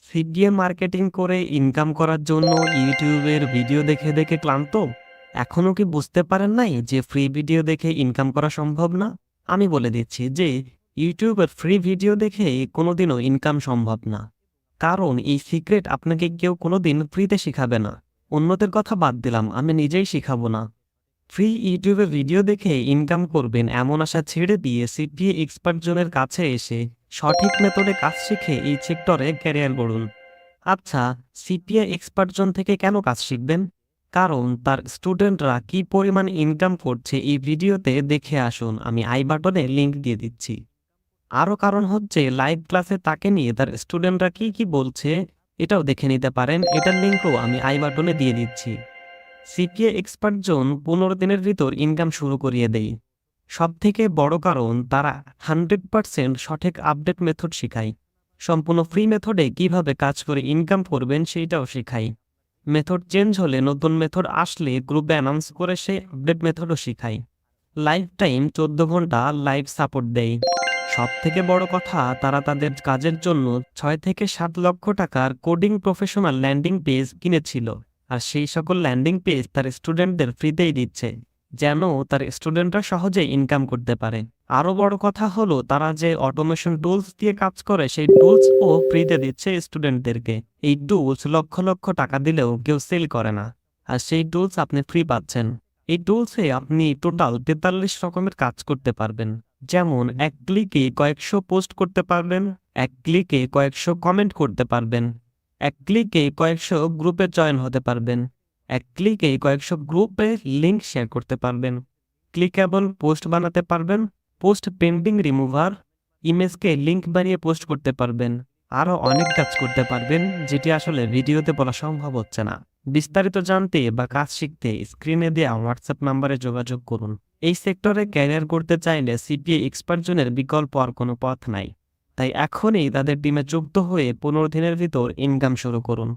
CPA marketing করে income করার জন্য ইউটিউবের ভিডিও দেখে দেখে ক্লান্ত? এখনো কি বুঝতে পারেন নাই যে ফ্রি ভিডিও দেখে ইনকাম করা সম্ভব না? আমি বলে দিচ্ছি যে ইউটিউবের ফ্রি ভিডিও দেখে কোনোদিনও ইনকাম সম্ভব না। কারণ এই সিক্রেট আপনাকে কেউ কোনোদিন ফ্রিতে শিখাবে না। অন্যদের কথা বাদ দিলাম, আমি নিজেই শিখাবো না। ফ্রি ইউটিউবে ভিডিও দেখে ইনকাম করবেন এমন আশা ছেড়ে দিয়ে সিপিএ এক্সপার্ট জনের কাছে এসে সঠিক মেথডে কাজ শিখে এই সেক্টরে ক্যারিয়ার গড়ুন। আচ্ছা, সিপিএ এক্সপার্ট জন থেকে কেন কাজ শিখবেন? কারণ তার স্টুডেন্টরা কি পরিমাণ ইনকাম করছে এই ভিডিওতে দেখে আসুন, আমি আই বাটনে লিংক দিয়ে দিচ্ছি। আরও কারণ হচ্ছে লাইভ ক্লাসে তাকে নিয়ে তার স্টুডেন্টরা কি কি বলছে এটাও দেখে নিতে পারেন, এটার লিংকও আমি আই বাটনে দিয়ে দিচ্ছি। সিপিএ এক্সপার্ট জোন 15 দিনের ভিতর ইনকাম শুরু করিয়ে দেয়। সবথেকে বড় কারণ তারা 100% সঠিক আপডেট মেথড শেখায়। সম্পূর্ণ ফ্রি মেথডে কিভাবে কাজ করে ইনকাম করবেন সেইটাও শেখায়। মেথড চেঞ্জ হলে নতুন মেথড আসলে গ্রুপে অ্যানাউন্স করে সেই আপডেট মেথডও শেখায়। লাইফ টাইম 14 ঘন্টা লাইভ সাপোর্ট দেয়। সবথেকে বড় কথা, তারা তাদের কাজের জন্য 6 থেকে 7 লক্ষ টাকার কোডিং প্রফেশনাল ল্যান্ডিং পেজ কিনেছিল। আর সেই সকল ল্যান্ডিং পেজ তার স্টুডেন্টদের ফ্রিতেই দিচ্ছে, যেন তার স্টুডেন্টরা সহজে ইনকাম করতে পারে। আরও বড় কথা হলো, তারা যে অটোমেশন টুলস দিয়ে কাজ করে সেই টুলস ও ফ্রিতে দিচ্ছে স্টুডেন্টদেরকে। এই টুলস লক্ষ লক্ষ টাকা দিলেও কেউ সেল করে না, আর সেই টুলস আপনি ফ্রি পাচ্ছেন। এই টুলসে আপনি টোটাল 43 রকমের কাজ করতে পারবেন। যেমন এক ক্লিকে কয়েকশো পোস্ট করতে পারবেন, এক ক্লিকে কয়েকশো কমেন্ট করতে পারবেন, এক ক্লিকে কয়েকশো গ্রুপে জয়েন হতে পারবেন, এক ক্লিকে কয়েকশো গ্রুপে লিংক শেয়ার করতে পারবেন, ক্লিকেবল পোস্ট বানাতে পারবেন, পোস্ট পেন্ডিং রিমুভার, ইমেজকে লিংক বানিয়ে পোস্ট করতে পারবেন। আরও অনেক কাজ করতে পারবেন যেটি আসলে ভিডিওতে বলা সম্ভব হচ্ছে না। বিস্তারিত জানতে বা কাজ শিখতে স্ক্রিনে দেওয়া হোয়াটসঅ্যাপ নাম্বারে যোগাযোগ করুন। এই সেক্টরে ক্যারিয়ার করতে চাইলে সিপিএ এক্সপার্ট জনের বিকল্প আর কোনো পথ নাই। তাই এখনই তাদের টিমে যুক্ত হয়ে 15 দিনের ভিতর ইনকাম শুরু করুন।